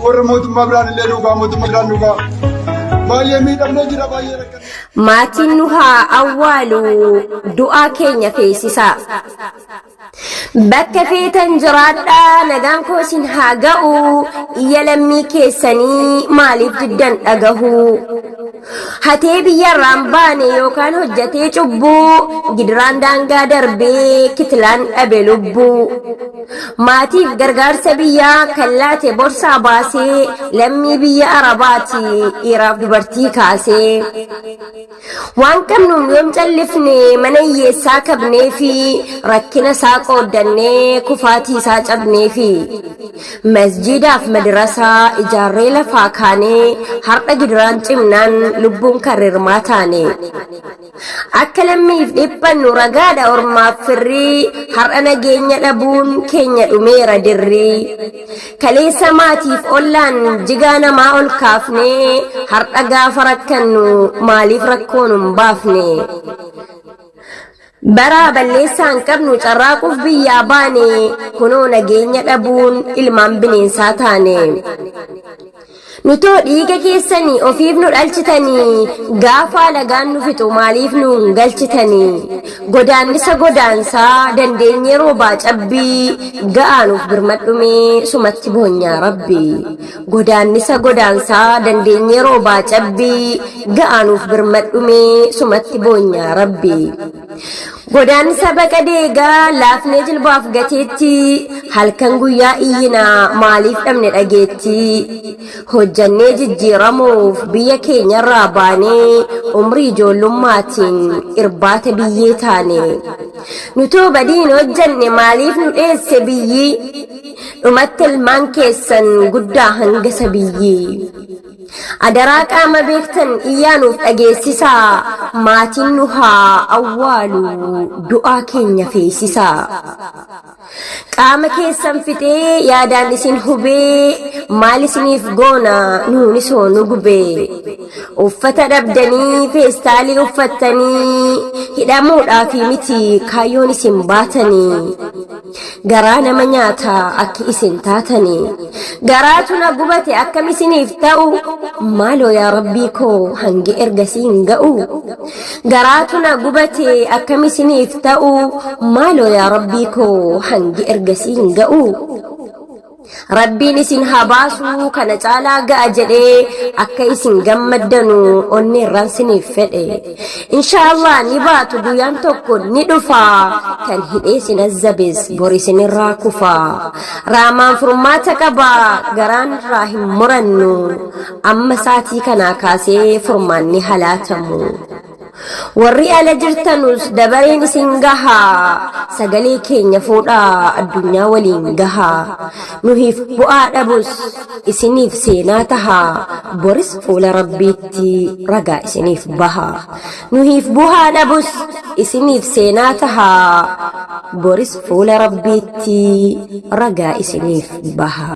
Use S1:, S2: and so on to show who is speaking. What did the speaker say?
S1: ورموت مبران اللي نوقع موت مبران نوقع بايه ميدم نجرا بايه ركن
S2: maatiin nu haa awwaalu du'aa keenya feesisaa. Bakka feetan jiraadhaa nagaan koo isin haa ga'u iyya lammii keessanii maaliif diddan dhagahu. Hatee biyyarraan baane yookaan hojjatee cubbuu gidiraan daangaa darbee kitilaan dhabe lubbuu. Maatiif gargaarsa biyyaa kan laate borsaa baasee lammii biyya arabaati dhiiraaf dubartii kaasee. Waan qabnuun yoom callifne mana hiyyeessaa kabnee fi rakkina isaa qooddannee kufaatii isaa cabnee fi masjidaaf madrasaa ijaarree lafaa kaanee har'a gidiraan cimnaan lubbuun karrirmaa taane. Akka lammiif dhiphannu ragaadha ormaaf firrii har'a nageenya dhabuun keenya dhumeera dirrii. Kaleessa maatiif ollaan jigaa namaa ol kaafnee har'a gaafa rakkannu maaliif rakkoon hin baafne. Baraa balleessaan qabnu carraaquuf biyyaa baane kunoo nageenya dhabuun ilmaan bineensaa taane. Nutoo dhiiga keessanii ofiif nu dhalchitanii gaafa lagaan nu fixu maaliif nu hin galchitanii. Godaannisa godaansaa dandeenyee roobaa cabbii ga'aanuuf birmadhumee sumatti boonyaa rabbi. Godaannisa godaansaa dandeenyee roobaa cabbii ga'aanuuf birmadhumee sumatti boonyaa rabbi. Godaannisa baqa deegaa laafnee jilbaaf gateetti halkan guyyaa iyyinaa maaliif dhabne dhageetti. Hojjannee jijjiiramuuf biyya keenyarraa baanee umrii ijoollummaatiin irbaata biyyee taane. Nutoo badiin hojjanne maaliif nu dheesse biyyi dhumatti ilmaan keessan guddaa hangasa biyyi. Adaraa qaama beektan iyyaanuuf dhageessisaa maatiin nu haa awwaalu du'aa keenya feesisaa. Qaama keessan fixee yaadaan isin hubee maal isiniif goona nuunis hoo nu gubee. Uffata dhabdanii feestaalii uffattanii hidhamuudhaaf miti kaayyoon isin baatanii. Garaa nama nyaata akka isin taatanii. Garaatu na gubate akkam isiniif ta'u maaloo yaa rabbii koo hangi ergasii hin ga'u. Garaatu na gubate akkam isiniif ta'u maaloo yaa rabbii koo hangi ergasii hin ga'u. Rabbiin isin haa baasu kana caalaa ga'a jedhee akka isin gammaddanu onni irraan siniif fedhe. Inshaallah ni baatu guyyaan tokko ni dhufa kan hidhee sin azzabes bor isinirraa kufa. Raamaan furmaata qaba garaan irraa hin murannu amma saatii kanaa kaasee furmaanni halaatamu. Warri ala jirtanus dabareen isin gahaa sagalee keenya fuudhaa addunyaa waliin gahaa. Nuhiif bu'aa dhabus isiniif seenaa tahaa boris fuula rabbiitti ragaa isiniif bahaa. Nuhiif bu'aa dhabus isiniif seenaa tahaa boris fuula rabbiitti ragaa isiniif bahaa.